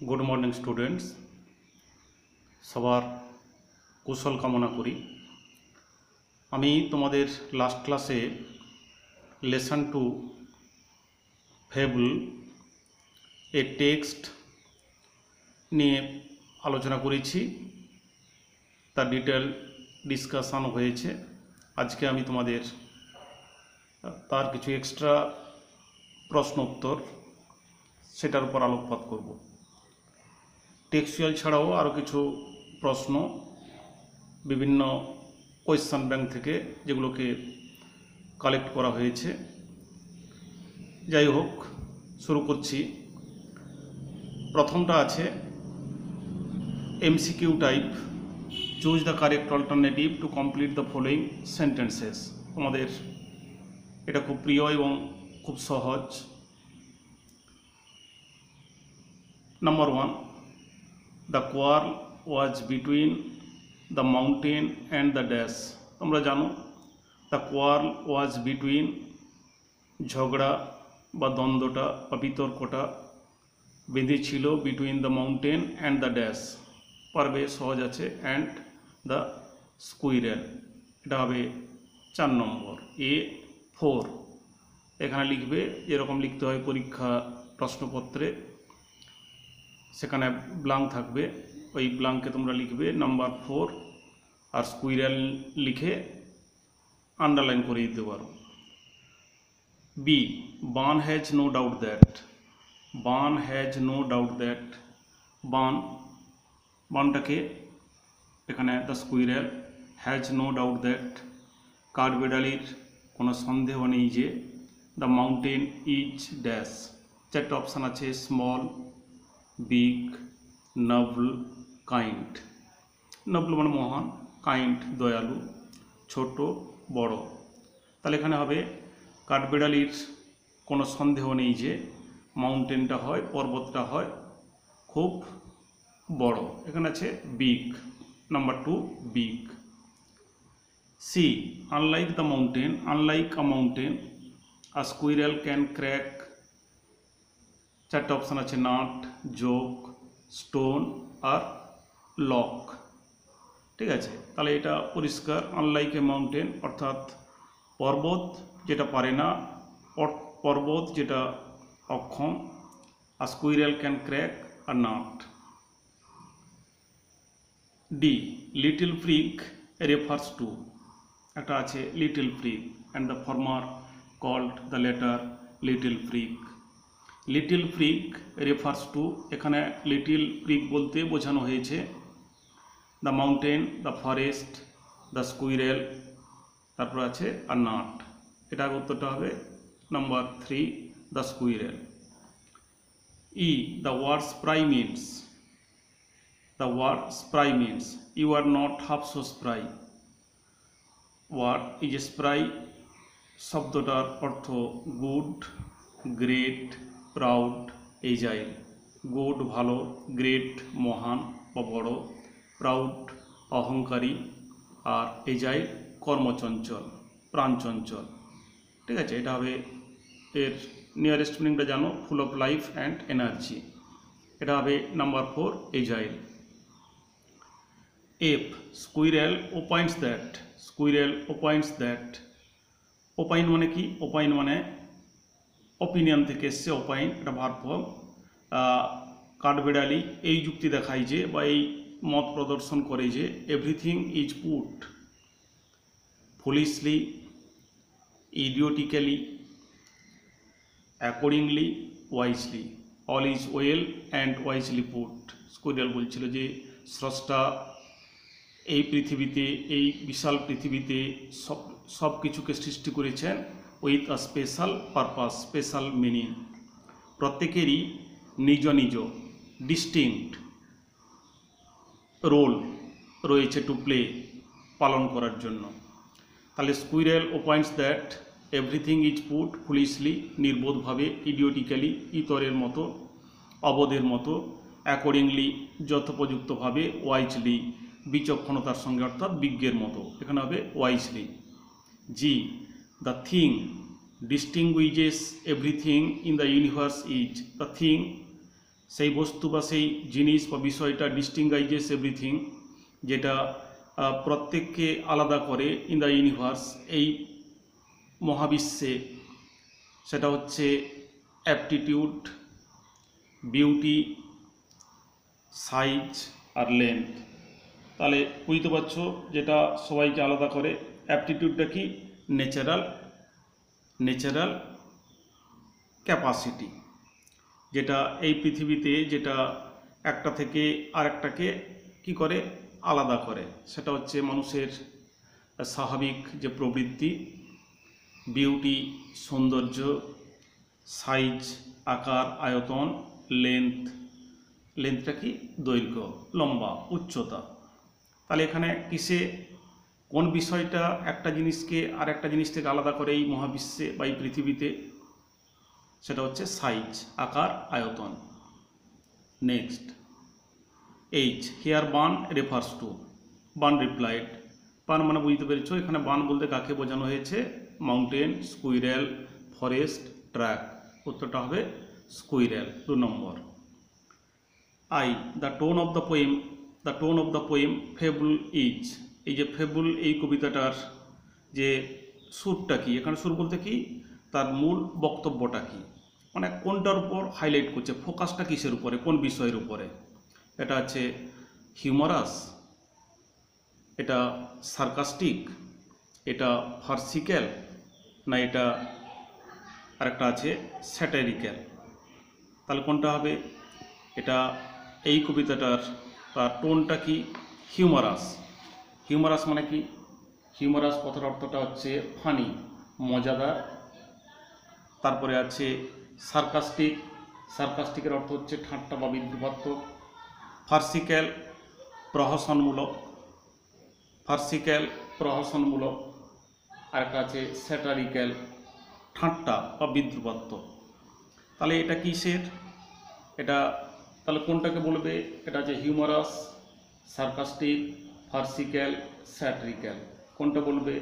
Good morning students सबार कुशल कामना करी। आमी तोमादेर लास्ट क्लासे लेसन 2 फेबल ए टेक्स्ट निये आलोचना करेছি, तार डिटेल डिसकाशन হয়েছে। আজকে আমি তোমাদের তার কিছু এক্সট্রা প্রশ্ন উত্তর সেটার উপর আলোকপাত করব। টেক্সচুয়াল ছাড়াও আরও কিছু প্রশ্ন বিভিন্ন কোয়েশ্চন ব্যাংক থেকে যেগুলোকে কালেক্ট করা হয়েছে। যাই হোক, শুরু করছি। প্রথমটা আছে MCQ type, choose the correct alternative to complete the following sentences. তোমাদের এটা খুব প্রিয় এবং খুব সহজ। Number 1, the quarrel was between the mountain and the dash। তোমরা জানো the quarrel was between, ঝগড়া বা দ্বন্দ্বটা বা বিতর্কটা বেঁধেছিল between the mountain and the dash। পারবে, সহজ আছে, and the squirrel। এটা হবে 4 নম্বর A4। এখানে লিখবে যেরকম লিখতে হয় পরীক্ষা প্রশ্নপত্রে, সেখানে ব্লাঙ্ক থাকবে, ওই ব্লাঙ্কে তোমরা লিখবে নাম্বার 4 আর স্কুইরেল লিখে আন্ডারলাইন করে দিতে পারো। B, bun has no doubt that. Bun has no doubt that, বানটাকে এখানে the squirrel, has no doubt that কাঠবেড়ালির কোনো সন্দেহ নেই যে, দ্য মাউন্টেন ইজ ড্যাশ। 4টে অপশান আছে, small, big, noble, kind. Noble মানে মহান, কাইন্ড দয়ালু, ছোট, বড়। তাহলে এখানে হবে কাঠবেড়ালির কোনো সন্দেহ নেই যে মাউন্টেনটা হয়, পর্বতটা হয় খুব বড়। এখানে আছে big, number 2 big. C, unlike the mountain, unlike a mountain a squirrel can crack. 4টে অপশান আছে, নাট, জোক, স্টোন আর লক। ঠিক আছে, তাহলে এটা পরিষ্কার। আনলাইক এ মাউন্টেন অর্থাৎ পর্বত যেটা পারে না, পর্বত যেটা অক্ষম, আর squirrel can crack R nut. D, little freak refers to. একটা আছে little freak and the former called the latter little freak. Little freak refers to, এখানে লিটল ফ্রিক বলতে বোঝানো হয়েছে the mountain, the forest, the squirrel, তারপর আছে আর nut. এটার উত্তরটা হবে number 3 the squirrel. E, the word spry means. The word spry means you are not half so spry. Word is a spry শব্দটার অর্থ good, great, proud, agile. Good ভালো, great মহান বা বড়, প্রাউড অহংকারী, আর এজাইল কর্মচঞ্চল, প্রাণচঞ্চল। ঠিক আছে, এটা হবে এর নিয়ারেস্ট মিনিংটা জানো, full of life and energy. এটা হবে number 4 agile. F, squirrel opines that. Squirrel opines that, opine মানে কি? ওপাইন মানে অপিনিয়ন থেকে এসছে, ওপাইন এটা ভার্ব ফর্ম। কাঠবেড়ালি এই যুক্তি দেখায় যে, বা এই মত প্রদর্শন করে যে, everything is put foolishly, idiotically, accordingly, wisely. All is well and wisely put. Squirrel বলছিল যে স্রষ্টা এই পৃথিবীতে, এই বিশাল পৃথিবীতে সব কিছুকে সৃষ্টি করেছেন with a special purpose, special meaning. প্রত্যেকেরই নিজ নিজ ডিস্টিংক্ট রোল রয়েছে টু প্লে, পালন করার জন্য। তাহলে squirrel opines that everything is put foolishly, নির্বোধভাবে, ইডিওটিক্যালি, ইতরের মতো, অবোধের মতো, অ্যাকর্ডিংলি, যথোপযুক্তভাবে, ওয়াইজলি, বিচক্ষণতার সঙ্গে অর্থাৎ বিজ্ঞের মতো। এখানে হবে wisely. G, the thing distinguishes everything in the universe is, the thing সেই বস্তু বা সেই জিনিস বা বিষয়টা ডিস্টিংগাইজেস এভরিথিং, যেটা প্রত্যেককে আলাদা করে ইন দ্য ইউনিভার্স, এই মহাবিশ্বে, সেটা হচ্ছে অ্যাপটিটিউড, বিউটি, সাইজ আর লেন্থ। তাহলে বুঝতে পারছো যেটা সবাইকে আলাদা করে। অ্যাপটিটিউডটা কি? ন্যাচারাল ক্যাপাসিটি, যেটা এই পৃথিবীতে যেটা একটা থেকে আরেকটাকে কি করে আলাদা করে, সেটা হচ্ছে মানুষের স্বাভাবিক যে প্রবৃত্তি। বিউটি সৌন্দর্য, সাইজ আকার আয়তন, লেন্থটা কি? দৈর্ঘ্য, লম্বা, উচ্চতা। তাহলে এখানে কিসে কোন বিষয়টা একটা জিনিসকে আর একটা জিনিস থেকে আলাদা করে এই মহাবিশ্বে বা এই পৃথিবীতে? সেটা হচ্ছে সাইজ, আকার আয়তন। Next, H, here bun refers to. Bun replied. Bun মানে বুঝতে পেরেছ, এখানে বান বলতে কাকে বোঝানো হয়েছে? Mountain, squirrel, forest, track. উত্তরটা হবে স্কুইরেল, 2 নম্বর। I, the tone of the poem fable is. এই যে ফেবল, এই কবিতাটার যে সুরটা কি? এখানে সুর বলতে কি? তার মূল বক্তব্যটা কি, মানে কোনটার উপর হাইলাইট করছে, ফোকাসটা কিসের উপরে, কোন বিষয়ের উপরে? এটা আছে হিউমারাস, এটা সার্কাস্টিক, এটা ফার্সিক্যাল, না এটা আরেকটা আছে স্যাটারিক্যাল। তাহলে কোনটা হবে? এটা এই কবিতাটার তার টোনটা কি? হিউমারাস। হিউমারাস মানে কি? হিউমারাস কথার অর্থটা হচ্ছে ফানি, মজাদার। তারপরে আছে সার্কাস্টিক, সার্কাস্টিকের অর্থ হচ্ছে ঠাট্টা বা বিদ্রুপাত্মক। ফার্সিক্যাল, প্রহসনমূলক, আর একটা আছে স্যাটারিক্যাল, ঠাট্টা বা বিদ্রুপাত্মক। তাহলে এটা কিসের? এটা তাহলে কোনটাকে বলবে? এটা হচ্ছে হিউমারাস, সার্কাস্টিক, ফার্সিক্যাল, স্যাটারিক্যাল। কোনটা বলবে?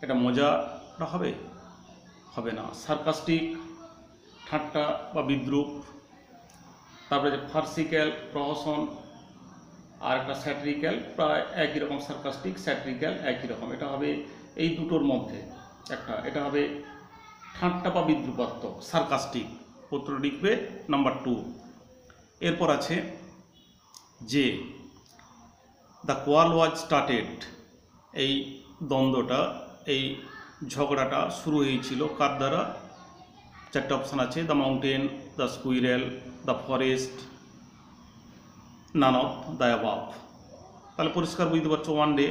এটা মজাটা হবে? হবে না। সার্কাস্টিক ঠাট্টা বা বিদ্রুপ, তারপরে যে ফার্সিক্যাল প্রহসন, আর একটা স্যাটারিক্যাল প্রায় একই রকম। সার্কাস্টিক স্যাটারিক্যাল একই রকম। এটা হবে এই দুটোর মধ্যে একটা, এটা হবে ঠাট্টা বা বিদ্রুপাত্মক, সার্কাস্টিক। উত্তর লিখবে নাম্বার 2। এরপর আছে যে দ্য কোয়াল ওয়াজ স্টার্টেড। এই দ্বন্দ্বটা, এই ঝগড়াটা শুরু হয়েছিল কার দ্বারা? 4টে অপশান আছে, the mountain, the squirrel, the forest, none of the above. তাহলে পরিষ্কার বুঝতে পারছো, ওয়ান ডে,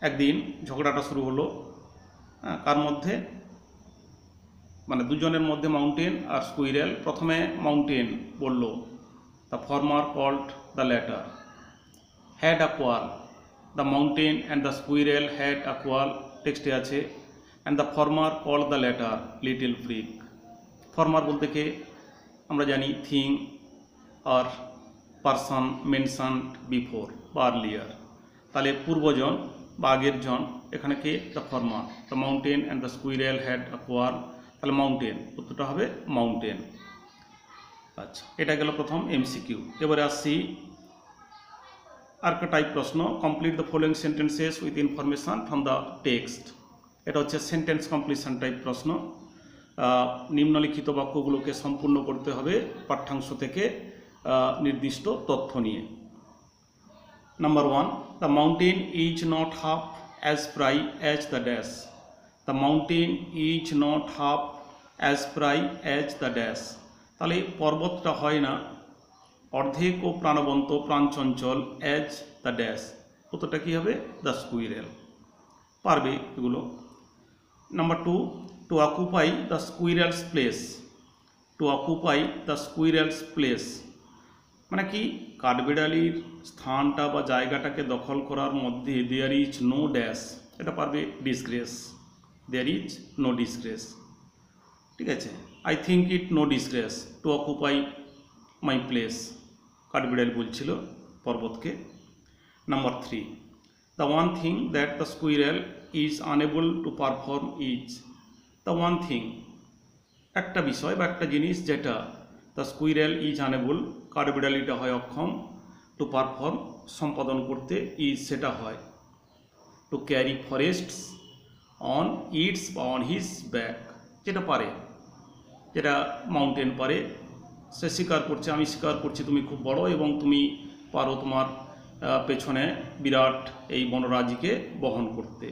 একদিন ঝগড়াটা শুরু হলো কার মধ্যে? মানে দুজনের মধ্যে, মাউন্টেন আর স্কুইরেল। প্রথমে মাউন্টেন বলল, the former called the latter had a quarrel. The mountain and the squirrel had a quarrel, টেক্সটে আছে। And the former called the latter little freak. Former বলতে কে? আমরা জানি থিং আর পারসন মেনশনড বিফোর বা আর্লিয়ার। তাহলে পূর্বজন বা আগের জন, এখানে কে? The former. The mountain and the squirrel had a quarrel, তাহলে মাউন্টেন। উত্তরটা হবে মাউন্টেন। আচ্ছা, এটা গেল প্রথম এমসিকিউ। এবারে আসছি আরেকটা টাইপ প্রশ্ন, complete the following sentences with information from the text. এটা হচ্ছে সেন্টেন্স কমপ্লিশন টাইপ প্রশ্ন। নিম্নলিখিত বাক্যগুলোকে সম্পূর্ণ করতে হবে পাঠ্যাংশ থেকে নির্দিষ্ট তথ্য নিয়ে। Number 1, the mountain is not half as spry as the dash. The mountain is not half as spry as the dash. তাহলে পর্বতটা হয় না অর্ধেক ও প্রাণবন্ত, প্রাণচঞ্চল, অ্যাজ দ্য ড্যাশ। উত্তরটা কী হবে? The squirrel. পারবে এগুলো। Number 2, to occupy the স্কুইরেলস place. To occupy the স্কুইরেলস place মানে কি? কাঠবিড়ালির স্থানটা বা জায়গাটাকে দখল করার মধ্যে দেয়ার ইজ নো ড্যাশ। এটা পারবে disgrace. There is no disgrace. ঠিক আছে, I think it no disgrace to occupy my place. কাঠবিড়ালি বলছিল পর্বতকে। Number 3, the one thing that the squirrel is unable to perform is. The one thing, একটা বিষয় বা একটা জিনিস যেটা দ্য স্কুইরেল ইজ আনেবল, কাঠবিড়ালিটা হয় অক্ষম, টু পারফর্ম সম্পাদন করতে, ইজ সেটা হয়, to carry forests on its বা অন হিজ ব্যাক, যেটা পারে, যেটা মাউন্টেন পারে, সে স্বীকার করছে, আমি স্বীকার করছি তুমি খুব বড় এবং তুমি পারো তোমার পেছনে বিরাট এই বনরাজিকে বহন করতে,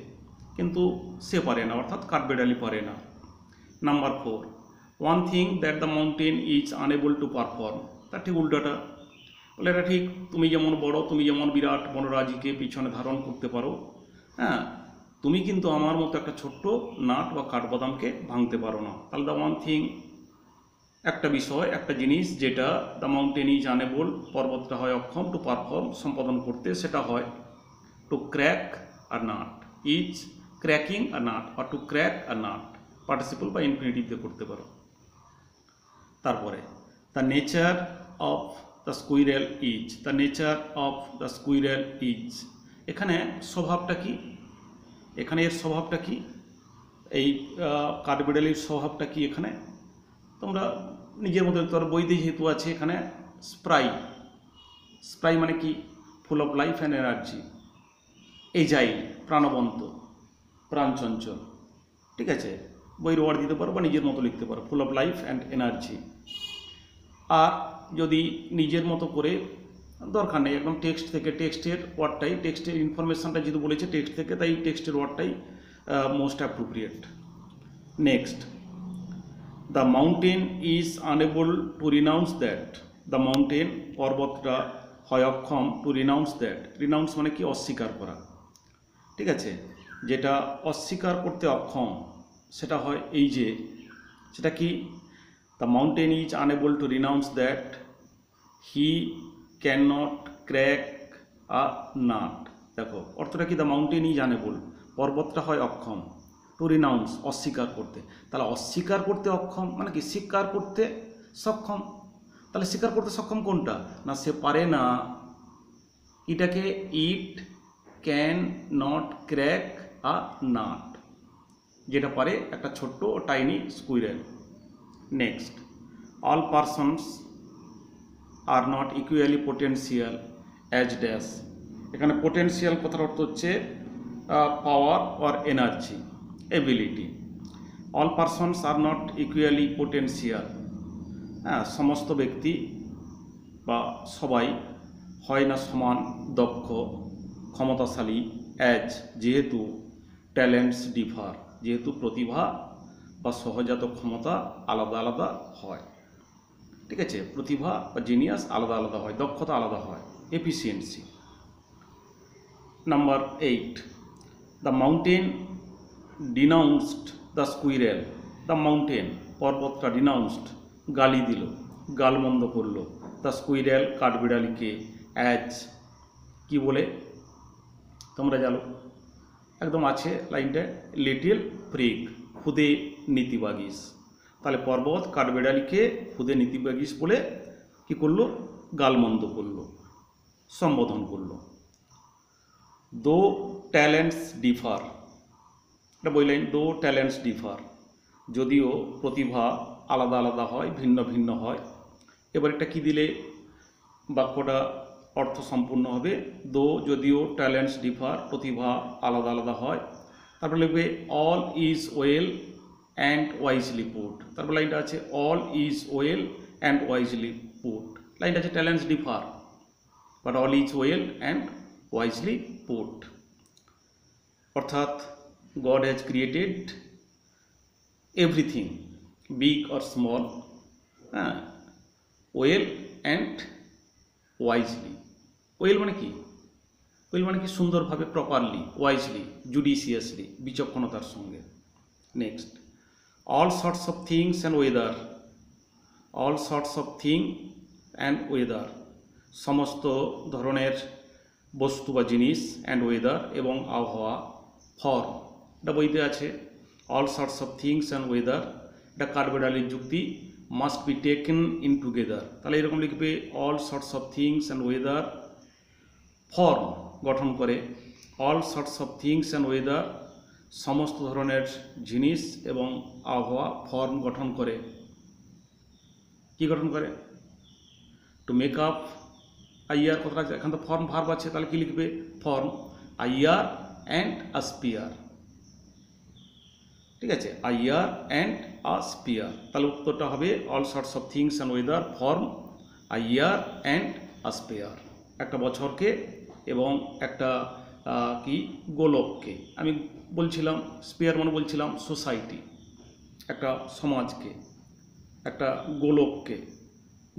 কিন্তু সে পারে না, অর্থাৎ কাঠবিড়ালি পারে না। Number 4, one thing that the mountain is unable to perform, তার ঠিক উল্টাটা, বলে এটা ঠিক, তুমি যেমন বড়, তুমি যেমন বিরাট বনরাজিকে পিছনে ধারণ করতে পারো, হ্যাঁ, তুমি কিন্তু আমার মতো একটা ছোট্ট নাট বা কাঠবাদামকে ভাঙতে পারো না। তাহলে দ্য ওয়ান থিং, একটা বিষয়, একটা জিনিস যেটা দ্য মাউন্টেন ইজ আনেবল, পর্বতটা হয় অক্ষম, টু পারফর্ম সম্পাদন করতে, সেটা হয় to crack R nut, is cracking a nut, বা to crack R nut, participle বা ইনফিনিটিভ দিয়ে করতে পারো। তারপরে the nature of the squirrel is, the nature of the squirrel is, এখানে স্বভাবটা কি, এখানে এর স্বভাবটা কি, এই কাঠবিড়ালির স্বভাবটা কি, এখানে তোমরা নিজের মতো তোর বইতে যেহেতু আছে, এখানে স্প্রাই, স্প্রাই মানে কি, ফুল of life and energy, agile প্রাণবন্ত, প্রাণচঞ্চল, ঠিক আছে, বইয়ের ওয়ার্ড দিতে পারো বা নিজের মতো লিখতে পারো, full of life and energy. আর যদি নিজের মতো করে, দরকার নেই একদম টেক্সট থেকে, টেক্সটের ওয়ার্ডটাই, টেক্সটের ইনফরমেশানটা যেহেতু বলেছে টেক্সট থেকে, তাই টেক্সটের ওয়ার্ডটাই most appropriate. Next, the mountain is unable to renounce that, the mountain পর্বতটা হয় অক্ষম, টু রিনাউন্স দ্যাট, রিনাউন্স মানে কি, অস্বীকার করা, ঠিক আছে, যেটা অস্বীকার করতে অক্ষম সেটা হয় এই যে, সেটা কি, the mountain is unable to renounce that he can not crack a nut. দেখো অর্থটা কি, দ্য মাউন্টেন ইজ আনএবল, পর্বতটা হয় অক্ষম, টু রিনাউন্স অস্বীকার করতে, তাহলে অস্বীকার করতে অক্ষম মানে কি, স্বীকার করতে সক্ষম, তাহলে স্বীকার করতে সক্ষম কোনটা না, সে পারে না, এটাকে it can not crack a nut, যেটা পারে একটা ছোট্ট tiny squirrel. Next, all persons are not equally potential as dash, এখানে পোটেন্সিয়াল কথার অর্থ হচ্ছে পাওয়ার or energy, ability. All persons are not equally potential, হ্যাঁ, সমস্ত ব্যক্তি বা সবাই হয় না সমান দক্ষ ক্ষমতাশালী, অ্যাজ যেহেতু, ট্যালেন্টস ডিফার যেহেতু প্রতিভা বা সহজাত ক্ষমতা আলাদা আলাদা হয়, ঠিক আছে, প্রতিভা বা জিনিয়াস আলাদা আলাদা হয়, দক্ষতা আলাদা হয়, efficiency. Number 8, the mountain denounced the squirrel, the mountain পর্বতটা ডিনাউন্সড গালি দিল, গালমন্দ করলো, দ্য স্কুইরেল কাঠবিড়ালিকে, অ্যাজ কি বলে তোমরা জানো, একদম আছে লাইনটা, লিটিল ফ্রিক খুদে নীতিবাগিস, তাহলে পর্বত কাঠবিড়ালিকে খুদে নীতিবাগিস বলে কি করলো, গালমন্দ করলো, সম্বোধন করলো। দো ট্যালেন্টস ডিফার, এটা বই লাইন, দো ট্যালেন্টস ডিফার, যদিও প্রতিভা আলাদা আলাদা হয়, ভিন্ন ভিন্ন হয়। এবার এটা কি দিলে বাক্যটা অর্থ সম্পূর্ণ হবে, দো যদিও ট্যালেন্টস ডিফার, প্রতিভা আলাদা আলাদা হয়, তারপর লিখবে all is well and wisely put, তারপর লাইনটা আছে all is well and wisely put, লাইনটা আছে talents differ but all is well and wisely put, অর্থাৎ God has created everything big or small well and wisely, well মানে কি, well মানে কি সুন্দরভাবে, প্রপারলি, ওয়াইজলি জুডিশিয়াসলি বিচক্ষণতার সঙ্গে। Next, all sorts of things and weather, all sorts of thing and weather, সমস্ত ধরনের বস্তু বা জিনিস, অ্যান্ড ওয়েদার এবং আবহাওয়া, ফর্ম, এটা বইতে আছে, all sorts of things and weather, এটা কাঠবিড়ালির যুক্তি, must be taken in together, তাহলে এরকম লিখবে all sorts of things and weather, form গঠন করে, all sorts of things and weather সমস্ত ধরনের জিনিস এবং আবহাওয়া, ফর্ম গঠন করে। কী গঠন করে? টু মেক আপ আইয়ার কথাটা আছে, এখানে তো ফর্ম ভার্ব আছে, তাহলে কী লিখবে? Form Iyer and a spear. ঠিক আছে, আইয়ার অ্যান্ড আ স্পিয়ার, তাহলে উত্তরটা হবে all sorts of things and weather form Iyer and a spear. একটা বছরকে এবং একটা কি গোলককে আমি বলছিলাম, স্পিয়ার মানে বলছিলাম সোসাইটি, একটা সমাজকে, একটা গোলককে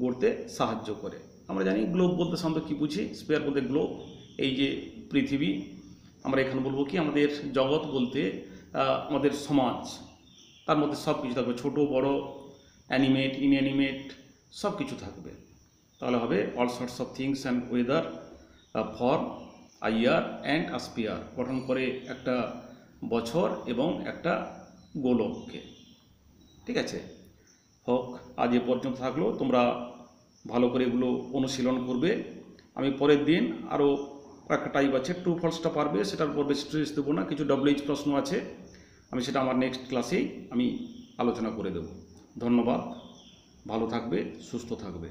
গড়তে সাহায্য করে। আমরা জানি গ্লোব বলতে সাধারণত কী বুঝি, স্পিয়ার বলতে গ্লোব, এই যে পৃথিবী, আমরা এখানে বলবো কি আমাদের জগৎ বলতে আমাদের সমাজ, তার মধ্যে সব কিছু থাকবে, ছোটো বড়, অ্যানিমেট ইনঅ্যানিমেট সব কিছু থাকবে। তাহলে হবে all sorts of things and weather form Iyer and a spear, গঠন করে একটা বছর এবং একটা গোলককে। ঠিক আছে, হোক, আজ এ পর্যন্ত থাকলো। তোমরা ভালো করে এগুলো অনুশীলন করবে। আমি পরের দিন আরও একটা টাইপ আছে, ট্রু ফলসটা পারবে, সেটার উপর বেশি স্ট্রেস দেবো না, কিছু WH প্রশ্ন আছে, আমি সেটা আমার নেক্সট ক্লাসেই আমি আলোচনা করে দেব। ধন্যবাদ, ভালো থাকবে, সুস্থ থাকবে।